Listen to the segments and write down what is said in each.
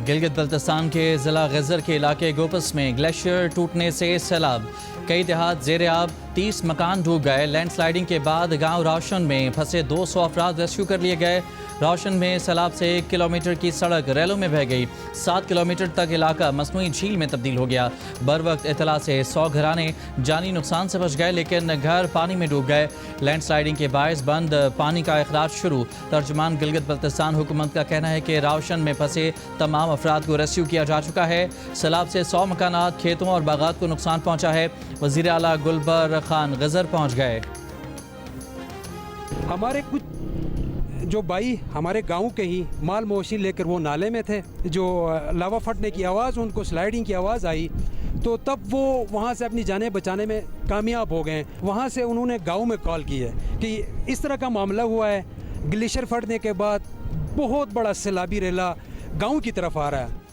گلگت بلتستان کے ضلع غزر کے علاقے گوپس میں گلیشیئر ٹوٹنے سے سیلاب، کئی دیہات زیر آب، 30 مکان ڈوب گئے۔ لینڈ سلائیڈنگ کے بعد گاؤں روشن میں پھنسے 200 افراد ریسکیو کر لیے گئے۔ روشن میں سیلاب سے 1 کلومیٹر کی سڑک ریلوں میں بہہ گئی، 7 کلومیٹر تک علاقہ مصنوعی جھیل میں تبدیل ہو گیا۔ بروقت اطلاع سے 100 گھرانے جانی نقصان سے بچ گئے، لیکن گھر پانی میں ڈوب گئے۔ لینڈ سلائیڈنگ کے باعث بند پانی کا اخراج شروع۔ ترجمان گلگت بلتستان حکومت کا کہنا ہے کہ روشن میں پھنسے تمام افراد کو ریسکیو کیا جا چکا ہے۔ سیلاب سے 100 مکانات، کھیتوں اور باغات کو نقصان پہنچا ہے۔ وزیر اعلیٰ گلبر خان غزر پہنچ گئے۔ ہمارے کچھ جو بھائی ہمارے گاؤں کے ہی مال مویشی لے کر وہ نالے میں تھے، جو لاوا پھٹنے کی آواز، ان کو سلائیڈنگ کی آواز آئی تو تب وہ وہاں سے اپنی جانیں بچانے میں کامیاب ہو گئے۔ وہاں سے انہوں نے گاؤں میں کال کی ہے کہ اس طرح کا معاملہ ہوا ہے، گلیشیئر پھٹنے کے بعد بہت بڑا سیلابی ریلا گاؤں کی طرف آ رہا ہے۔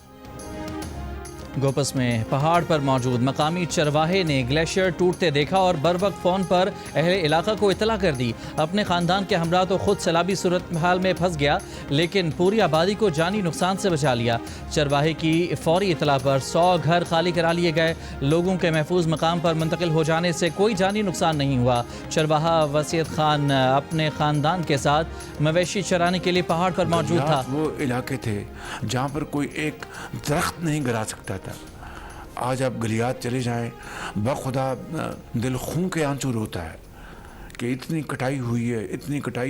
گوپس میں پہاڑ پر موجود مقامی چرواہے نے گلیشیئر ٹوٹتے دیکھا اور بروقت فون پر اہل علاقہ کو اطلاع کر دی۔ اپنے خاندان کے ہمراہ تو خود سیلابی صورتحال میں پھنس گیا، لیکن پوری آبادی کو جانی نقصان سے بچا لیا۔ چرواہے کی فوری اطلاع پر 100 گھر خالی کرا لیے گئے۔ لوگوں کے محفوظ مقام پر منتقل ہو جانے سے کوئی جانی نقصان نہیں ہوا۔ چرواہا وسیعت خان اپنے خاندان کے ساتھ مویشی چرانے کے لیے پہاڑ پر موجود تھا۔ وہ علاقے تھے جہاں پر کوئی ایک درخت نہیں گرا سکتا تھا۔ آج آپ گلیات چلے جائیں، بخدا دل خون کے آنسو روتا ہے کہ اتنی کٹائی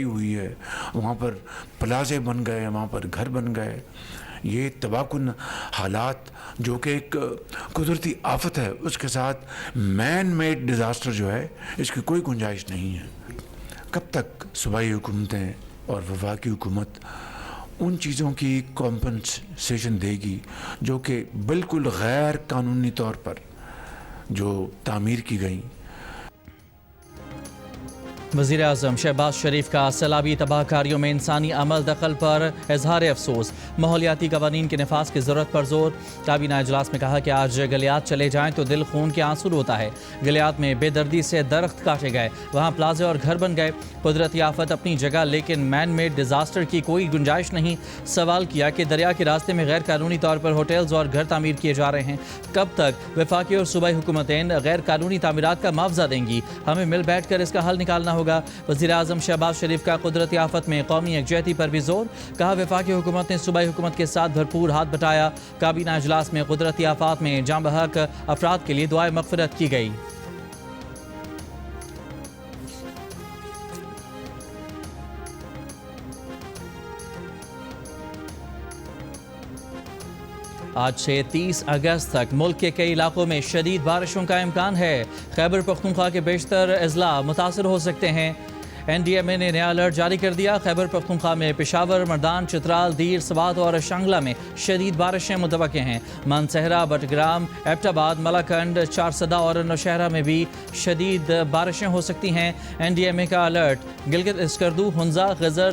ہوئی ہے، وہاں پر پلازے بن گئے، وہاں پر گھر بن گئے۔ یہ تباہ کن حالات جو کہ ایک قدرتی آفت ہے، اس کے ساتھ مین میڈ ڈیزاسٹر جو ہے، اس کی کوئی گنجائش نہیں ہے۔ کب تک صوبائی حکومتیں اور وفاقی حکومت ان چیزوں کی کمپنسیشن دے گی جو کہ بالکل غیر قانونی طور پر جو تعمیر کی گئیں؟ وزیر اعظم شہباز شریف کا سیلابی تباہ کاریوں میں انسانی عمل دخل پر اظہار افسوس۔ ماحولیاتی قوانین کے نفاذ کی ضرورت پر زور۔ کابینہ اجلاس میں کہا کہ آج گلیات چلے جائیں تو دل خون کے آنسو روتا ہے۔ گلیات میں بے دردی سے درخت کاٹے گئے، وہاں پلازے اور گھر بن گئے۔ قدرتی آفت اپنی جگہ، لیکن مین میڈ ڈیزاسٹر کی کوئی گنجائش نہیں۔ سوال کیا کہ دریا کے راستے میں غیر قانونی طور پر ہوٹلز اور گھر تعمیر کیے جا رہے ہیں، کب تک وفاقی اور صوبائی حکومتیں غیر قانونی تعمیرات کا معاوضہ دیں گی؟ ہمیں مل بیٹھ کر اس کا حل نکالنا ہوگا۔ وزیر اعظم شہباز شریف کا قدرتی آفت میں قومی یکجہتی پر بھی زور۔ کہا وفاقی حکومت نے صوبائی حکومت کے ساتھ بھرپور ہاتھ بٹایا۔ کابینہ اجلاس میں قدرتی آفات میں جاں بحق افراد کے لیے دعائے مغفرت کی گئی۔ آج سے 30 اگست تک ملک کے کئی علاقوں میں شدید بارشوں کا امکان ہے۔ خیبر پختونخوا کے بیشتر اضلاع متاثر ہو سکتے ہیں۔ این ڈی ایم اے نے نیا الرٹ جاری کر دیا۔ خیبر پختونخوا میں پشاور، مردان، چترال، دیر، سوات اور شانگلہ میں شدید بارشیں متوقع ہیں۔ مانسہرہ، بٹگرام، ایبٹ آباد، ملاکنڈ، چارسدہ اور نوشہرہ میں بھی شدید بارشیں ہو سکتی ہیں۔ این ڈی ایم اے کا الرٹ گلگت، اسکردو، ہنزا، غزر،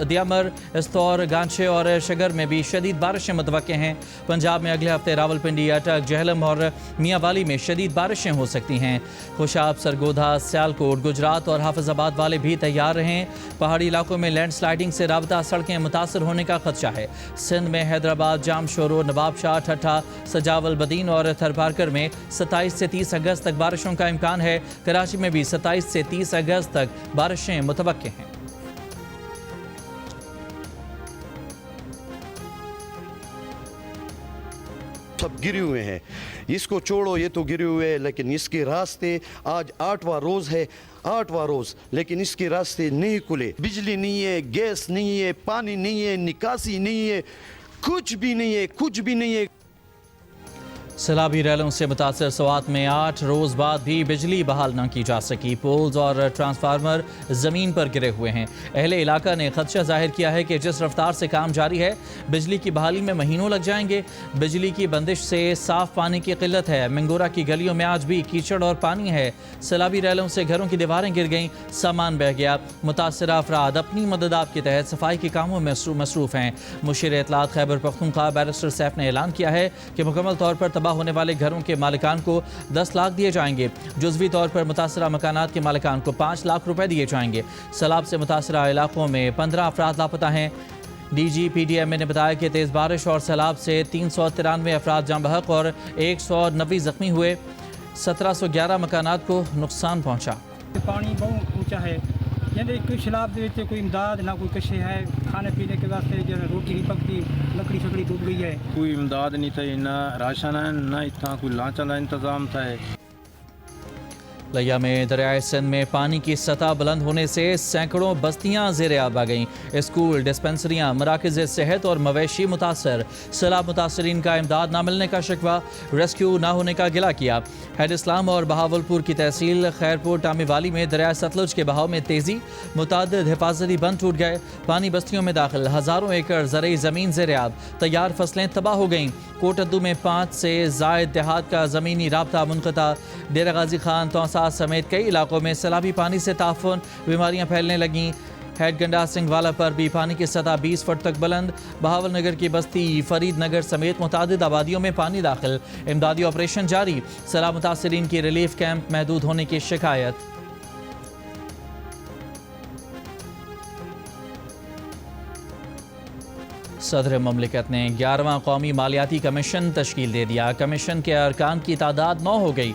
دیامر، استور، گانچے اور شگر میں بھی شدید بارشیں متوقع ہیں۔ پنجاب میں اگلے ہفتے راولپنڈی، اٹک، جہلم اور میاں والی میں شدید بارشیں ہو سکتی ہیں۔ خوشاب، سرگودھا، سیالکوٹ، گجرات اور حافظ آباد والے بھی تیار رہیں۔ پہاڑی علاقوں میں لینڈ سلائیڈنگ سے رابطہ سڑکیں متاثر ہونے کا خدشہ ہے۔ سندھ میں حیدرآباد، جام شورو، نواب شاہ، ٹھٹھا، سجاول، بدین اور تھرپارکر میں 27 سے 30 اگست تک بارشوں کا امکان ہے۔ کراچی میں بھی 27 سے 30 اگست تک بارشیں متوقع ہیں۔ سب گرے ہوئے ہیں، اس کو چھوڑو، یہ تو گرے ہوئے ہیں، لیکن اس کے راستے آج 8واں روز ہے، 8واں روز، لیکن اس کے راستے نہیں کھلے۔ بجلی نہیں ہے، گیس نہیں ہے، پانی نہیں ہے، نکاسی نہیں ہے، کچھ بھی نہیں ہے۔ سیلابی ریلوں سے متاثر سوات میں 8 روز بعد بھی بجلی بحال نہ کی جا سکی۔ پولز اور ٹرانسفارمر زمین پر گرے ہوئے ہیں۔ اہل علاقہ نے خدشہ ظاہر کیا ہے کہ جس رفتار سے کام جاری ہے، بجلی کی بحالی میں مہینوں لگ جائیں گے۔ بجلی کی بندش سے صاف پانی کی قلت ہے۔ منگورہ کی گلیوں میں آج بھی کیچڑ اور پانی ہے۔ سیلابی ریلوں سے گھروں کی دیواریں گر گئیں، سامان بہہ گیا۔ متاثرہ افراد اپنی مددات کے تحت صفائی کے کاموں میں مصروف ہیں۔ مشیر اطلاعات خیبر پختونخوا بیرسٹر سیف نے اعلان کیا ہے کہ مکمل طور پر تباہ ہونے والے گھروں کے مالکان کو 10 لاکھ دیے جائیں گے۔ جزوی طور پر متاثرہ مکانات کے مالکان کو 5 لاکھ روپے دیے جائیں گے۔ سیلاب سے متاثرہ علاقوں میں 15 افراد لاپتہ ہیں۔ DGPDMA نے بتایا کہ تیز بارش اور سیلاب سے 393 افراد جاں بحق اور 190 زخمی ہوئے، 1711 مکانات کو نقصان پہنچا۔ پانی بہت اونچا ہے، یعنی کوئی سیلاب دے وچ کوئی امداد نہ کوئی کچھ ہے، کھانے پینے کے واسطے جو روٹی نہیں پکتی، لکڑی شکڑی ڈوب گئی ہے۔ کوئی امداد نہیں تھا، نہ راشن ہے، نہ اتنا کوئی لانچ والا انتظام تھا۔ لیا میں دریائے سندھ میں پانی کی سطح بلند ہونے سے سینکڑوں بستیاں زیر آب آ گئیں، اسکول، ڈسپنسریاں، مراکز صحت اور مویشی متاثر۔ سیلاب متاثرین کا امداد نہ ملنے کا شکوہ، ریسکیو نہ ہونے کا گلہ کیا۔ ہیڈ اسلام اور بہاولپور کی تحصیل خیرپور ٹامی والی میں دریائے ستلج کے بہاؤ میں تیزی، متعدد حفاظتی بند ٹوٹ گئے، پانی بستیوں میں داخل، ہزاروں ایکڑ زرعی زمین زیر آب، تیار فصلیں تباہ ہو گئیں۔ کوٹدو میں 5 سے زائد دیہات کا زمینی رابطہ منقطع، ڈیرہ غازی خان، توسا سمیت کئی علاقوں میں سیلابی پانی سے تعفن، بیماریاں پھیلنے لگیں۔ ہیڈ گنڈا سنگھ والا پر بھی پانی کی سطح 20 فٹ تک بلند، بہاول نگر کی بستی فرید نگر سمیت متعدد آبادیوں میں پانی داخل، امدادی آپریشن جاری، سیلاب متاثرین کی ریلیف کیمپ محدود ہونے کی شکایت۔ صدر مملکت نے 11واں قومی مالیاتی کمیشن تشکیل دے دیا، کمیشن کے ارکان کی تعداد 9 ہو گئی۔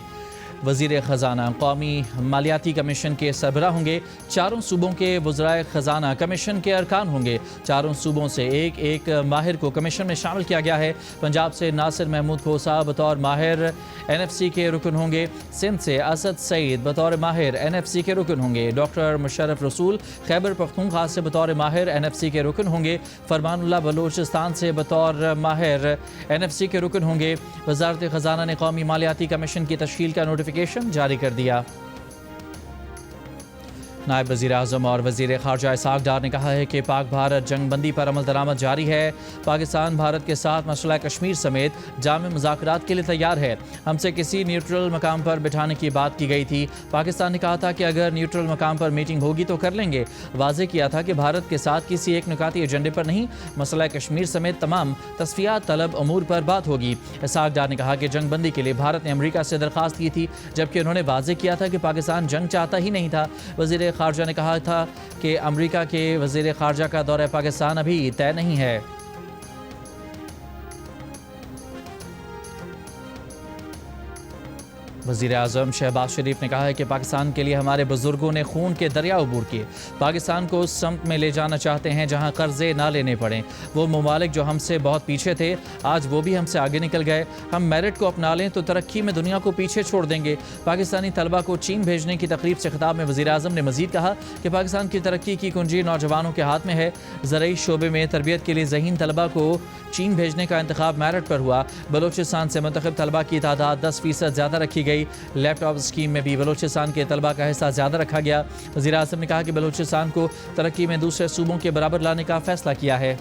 وزیر خزانہ قومی مالیاتی کمیشن کے سربراہ ہوں گے، چاروں صوبوں کے وزرائے خزانہ کمیشن کے ارکان ہوں گے، چاروں صوبوں سے ایک ماہر کو کمیشن میں شامل کیا گیا ہے۔ پنجاب سے ناصر محمود کھوسا بطور ماہر NFC کے رکن ہوں گے، سندھ سے اسد سعید بطور ماہر NFC کے رکن ہوں گے، ڈاکٹر مشرف رسول خیبر پختونخوا سے بطور ماہر NFC کے رکن ہوں گے، فرمان اللہ بلوچستان سے بطور ماہر NFC کے رکن ہوں گے۔ وزارت خزانہ نے قومی مالیاتی کمیشن کی تشکیل کا نوٹیفیکیشن جاری کر دیا۔ نائب وزیر اعظم اور وزیر خارجہ اسحاق ڈار نے کہا ہے کہ پاک بھارت جنگ بندی پر عمل درآمد جاری ہے، پاکستان بھارت کے ساتھ مسئلہ کشمیر سمیت جامع مذاکرات کے لیے تیار ہے، ہم سے کسی نیوٹرل مقام پر بٹھانے کی بات کی گئی تھی، پاکستان نے کہا تھا کہ اگر نیوٹرل مقام پر میٹنگ ہوگی تو کر لیں گے، واضح کیا تھا کہ بھارت کے ساتھ کسی ایک نکاتی ایجنڈے پر نہیں، مسئلہ کشمیر سمیت تمام تصفیات طلب امور پر بات ہوگی۔ اسحاق ڈار نے کہا کہ جنگ بندی کے لیے بھارت نے امریکہ سے درخواست کی تھی، جبکہ انہوں نے واضح کیا تھا کہ پاکستان جنگ چاہتا ہی نہیں تھا۔ وزیر خارجہ نے کہا تھا کہ امریکہ کے وزیر خارجہ کا دورہ پاکستان ابھی طے نہیں ہے۔ وزیر اعظم شہباز شریف نے کہا ہے کہ پاکستان کے لیے ہمارے بزرگوں نے خون کے دریا عبور کیے، پاکستان کو اس سمت میں لے جانا چاہتے ہیں جہاں قرضے نہ لینے پڑیں۔ وہ ممالک جو ہم سے بہت پیچھے تھے آج وہ بھی ہم سے آگے نکل گئے، ہم میرٹ کو اپنا لیں تو ترقی میں دنیا کو پیچھے چھوڑ دیں گے۔ پاکستانی طلبہ کو چین بھیجنے کی تقریب سے خطاب میں وزیر اعظم نے مزید کہا کہ پاکستان کی ترقی کی کنجی نوجوانوں کے ہاتھ میں ہے۔ زرعی شعبے میں تربیت کے لیے ذہین طلبہ کو چین بھیجنے کا انتخاب میرٹ پر ہوا۔ بلوچستان سے منتخب طلبہ کی تعداد 10% زیادہ رکھی گئی۔ لیپ ٹاپ اسکیم میں بھی بلوچستان کے طلبہ کا حصہ زیادہ رکھا گیا۔ وزیر اعظم نے کہا کہ بلوچستان کو ترقی میں دوسرے صوبوں کے برابر لانے کا فیصلہ کیا ہے۔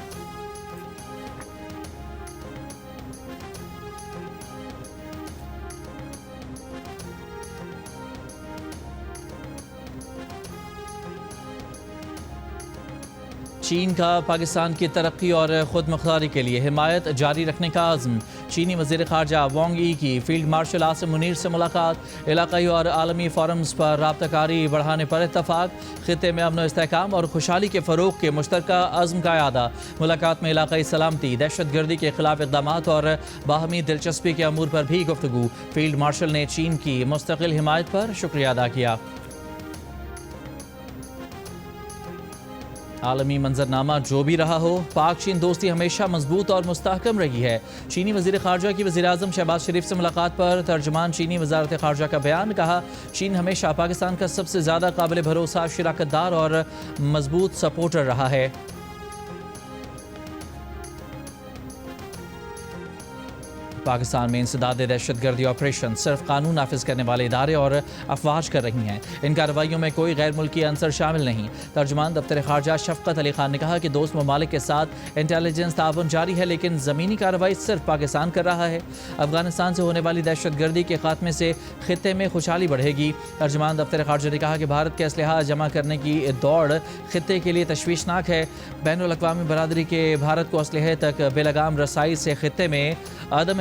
چین کا پاکستان کی ترقی اور خود مختاری کے لیے حمایت جاری رکھنے کا عزم۔ چینی وزیر خارجہ وانگ ای کی فیلڈ مارشل عاصم منیر سے ملاقات، علاقائی اور عالمی فورمز پر رابطہ کاری بڑھانے پر اتفاق، خطے میں امن و استحکام اور خوشحالی کے فروغ کے مشترکہ عزم کا اعادہ۔ ملاقات میں علاقائی سلامتی، دہشت گردی کے خلاف اقدامات اور باہمی دلچسپی کے امور پر بھی گفتگو۔ فیلڈ مارشل نے چین کی مستقل حمایت پر شکریہ ادا کیا۔ عالمی منظرنامہ جو بھی رہا ہو، پاک چین دوستی ہمیشہ مضبوط اور مستحکم رہی ہے۔ چینی وزیر خارجہ کی وزیر اعظم شہباز شریف سے ملاقات پر ترجمان چینی وزارت خارجہ کا بیان، کہا چین ہمیشہ پاکستان کا سب سے زیادہ قابل بھروسہ شراکت دار اور مضبوط سپورٹر رہا ہے۔ پاکستان میں انسداد دہشت گردی آپریشن صرف قانون نافذ کرنے والے ادارے اور افواج کر رہی ہیں، ان کارروائیوں میں کوئی غیر ملکی عنصر شامل نہیں۔ ترجمان دفتر خارجہ شفقت علی خان نے کہا کہ دوست ممالک کے ساتھ انٹیلیجنس تعاون جاری ہے، لیکن زمینی کارروائی صرف پاکستان کر رہا ہے۔ افغانستان سے ہونے والی دہشت گردی کے خاتمے سے خطے میں خوشحالی بڑھے گی۔ ترجمان دفتر خارجہ نے کہا کہ بھارت کے اسلحہ جمع کرنے کی دوڑ خطے کے لیے تشویشناک ہے۔ بین الاقوامی برادری کے بھارت کو اسلحے تک بے لگام رسائی سے خطے میں عدم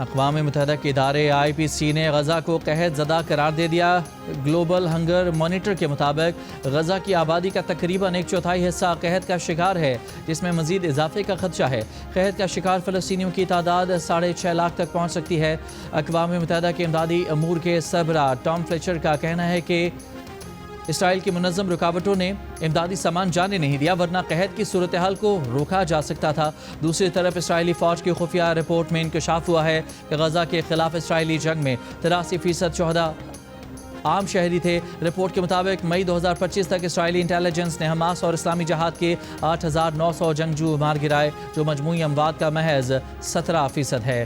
اقوام متحدہ کے ادارے IPC نے غزہ کو قحط زدہ قرار دے دیا۔ گلوبل ہنگر مانیٹر کے مطابق غزہ کی آبادی کا تقریباً 1/4 حصہ قحط کا شکار ہے، جس میں مزید اضافے کا خدشہ ہے۔ قحط کا شکار فلسطینیوں کی تعداد 6.5 لاکھ تک پہنچ سکتی ہے۔ اقوام متحدہ کے امدادی امور کے سربراہ ٹام فلیچر کا کہنا ہے کہ اسرائیل کی منظم رکاوٹوں نے امدادی سامان جانے نہیں دیا، ورنہ قحط کی صورتحال کو روکا جا سکتا تھا۔ دوسری طرف اسرائیلی فوج کی خفیہ رپورٹ میں انکشاف ہوا ہے کہ غزہ کے خلاف اسرائیلی جنگ میں 83% شہداء عام شہری تھے۔ رپورٹ کے مطابق مئی 2025 تک اسرائیلی انٹیلیجنس نے حماس اور اسلامی جہاد کے 8,900 جنگجو مار گرائے، جو مجموعی اموات کا محض 17% ہے۔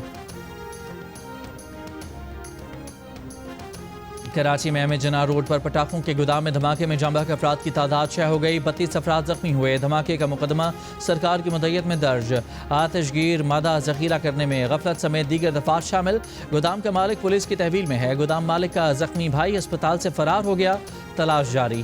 کراچی میں احمد جناح روڈ پر پٹاخوں کے گودام میں دھماکے میں جاں بحق افراد کی تعداد 6 ہو گئی، 32 افراد زخمی ہوئے۔ دھماکے کا مقدمہ سرکار کی مدعیت میں درج۔ آتش گیر مادہ ذخیرہ کرنے میں غفلت سمیت دیگر دفعات شامل۔ گودام کا مالک پولیس کی تحویل میں ہے۔ گودام مالک کا زخمی بھائی اسپتال سے فرار ہو گیا، تلاش جاری۔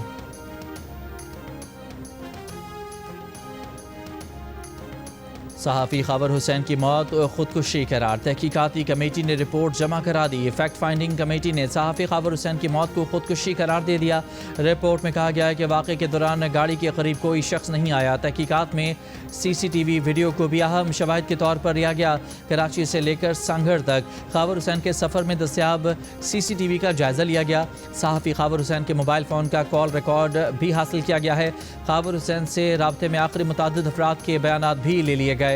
صحافی خاور حسین کی موت خودکشی قرار، تحقیقاتی کمیٹی نے رپورٹ جمع کرا دی۔ فیکٹ فائنڈنگ کمیٹی نے صحافی خاور حسین کی موت کو خودکشی قرار دے دیا۔ رپورٹ میں کہا گیا ہے کہ واقعے کے دوران گاڑی کے قریب کوئی شخص نہیں آیا۔ تحقیقات میں CCTV ویڈیو کو بھی اہم شواہد کے طور پر لیا گیا۔ کراچی سے لے کر سنگھر تک خاور حسین کے سفر میں دستیاب CCTV کا جائزہ لیا گیا۔ صحافی خاور حسین کے موبائل فون کا کال ریکارڈ بھی حاصل کیا گیا ہے۔ خاور حسین سے رابطے میں آخری متعدد افراد کے بیانات بھی لے لیے گئے۔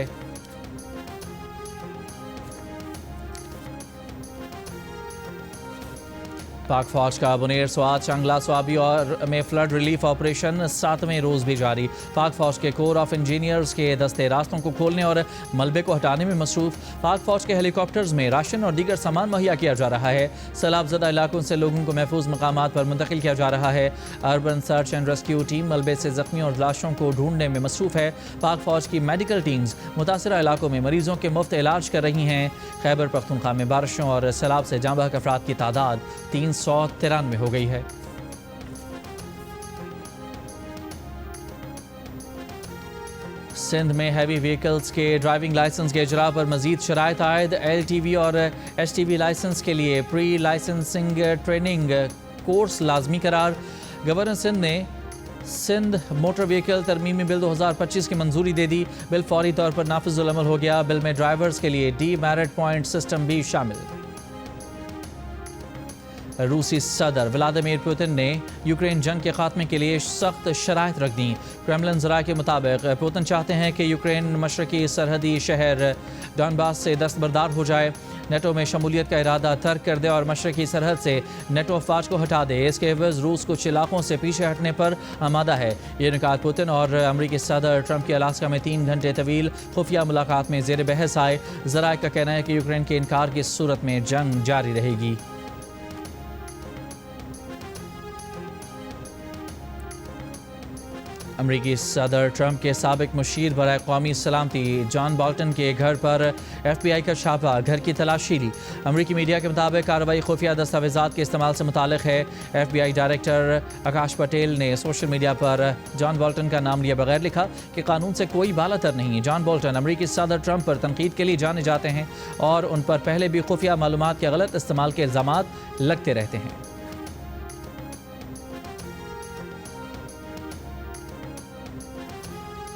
پاک فوج کا بنیر سوات شانگلہ سوابی اور میں فلڈ ریلیف آپریشن 7ویں روز بھی جاری۔ پاک فوج کے کور آف انجینئرز کے دستے راستوں کو کھولنے اور ملبے کو ہٹانے میں مصروف۔ پاک فوج کے ہیلی کاپٹرز میں راشن اور دیگر سامان مہیا کیا جا رہا ہے۔ سیلاب زدہ علاقوں سے لوگوں کو محفوظ مقامات پر منتقل کیا جا رہا ہے۔ Urban search and rescue team ملبے سے زخمیوں اور لاشوں کو ڈھونڈنے میں مصروف ہے۔ پاک فوج کی میڈیکل ٹیمز متاثرہ علاقوں میں مریضوں کے مفت علاج کر رہی ہیں۔ خیبر پختونخوا میں بارشوں اور سیلاب سے جاں بحق افراد کی تعداد 393 ہو گئی ہے۔ سندھ میں ہیوی وہیکلز کے ڈرائیونگ لائسنس کے اجراء پر مزید شرائط عائد۔ LTV اور STV لائسنس کے لیے پری لائسنسنگ ٹریننگ کورس لازمی قرار۔ گورنر سندھ نے سندھ موٹر وہیکل ترمیمی بل 2025 کی منظوری دے دی۔ بل فوری طور پر نافذ العمل ہو گیا۔ بل میں ڈرائیورز کے لیے ڈی میرٹ پوائنٹ سسٹم بھی شامل۔ روسی صدر ولادیمیر پوتن نے یوکرین جنگ کے خاتمے کے لیے سخت شرائط رکھ دیں۔ کرملن ذرائع کے مطابق پوتن چاہتے ہیں کہ یوکرین مشرقی سرحدی شہر ڈونباس سے دستبردار ہو جائے، نیٹو میں شمولیت کا ارادہ ترک کر دے اور مشرقی سرحد سے نیٹو افواج کو ہٹا دے۔ اس کے عوض روس کچھ علاقوں سے پیچھے ہٹنے پر آمادہ ہے۔ یہ نکات پوتن اور امریکی صدر ٹرمپ کی الاسکا میں 3 گھنٹے طویل خفیہ ملاقات میں زیر بحث آئے۔ ذرائع کا کہنا ہے کہ یوکرین کے انکار کی صورت میں جنگ جاری رہے گی۔ امریکی صدر ٹرمپ کے سابق مشیر برائے قومی سلامتی جان بولٹن کے گھر پر FBI کا چھاپا، گھر کی تلاشی لی۔ امریکی میڈیا کے مطابق کارروائی خفیہ دستاویزات کے استعمال سے متعلق ہے۔ FBI ڈائریکٹر آکاش پٹیل نے سوشل میڈیا پر جان بولٹن کا نام لیے بغیر لکھا کہ قانون سے کوئی بالا تر نہیں۔ جان بولٹن امریکی صدر ٹرمپ پر تنقید کے لیے جانے جاتے ہیں اور ان پر پہلے بھی خفیہ معلومات کے غلط استعمال کے الزامات لگتے رہتے ہیں۔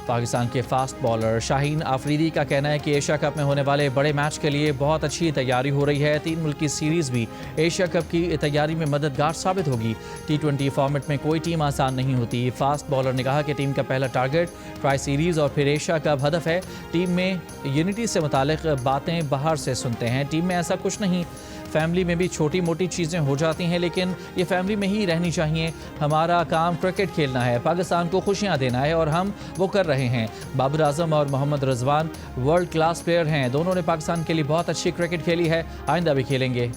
پاکستان کے فاسٹ بالر شاہین آفریدی کا کہنا ہے کہ ایشیا کپ میں ہونے والے بڑے میچ کے لیے بہت اچھی تیاری ہو رہی ہے۔ 3 ملکی سیریز بھی ایشیا کپ کی تیاری میں مددگار ثابت ہوگی۔ T20 فارمیٹ میں کوئی ٹیم آسان نہیں ہوتی۔ فاسٹ بالر نے کہا کہ ٹیم کا پہلا ٹارگٹ ٹرائی سیریز اور پھر ایشیا کپ ہدف ہے۔ ٹیم میں یونٹی سے متعلق باتیں باہر سے سنتے ہیں۔ ٹیم میں ایسا کچھ نہیں، فیملی میں بھی چھوٹی موٹی چیزیں ہو جاتی ہیں، لیکن یہ فیملی میں ہی رہنی چاہیے۔ ہمارا کام کرکٹ کھیلنا ہے، پاکستان کو خوشیاں دینا ہے اور ہم وہ کر رہے ہیں۔ بابر اعظم اور محمد رضوان ورلڈ کلاس پلیئر ہیں، دونوں نے پاکستان کے لیے بہت اچھی کرکٹ کھیلی ہے، آئندہ بھی کھیلیں گے۔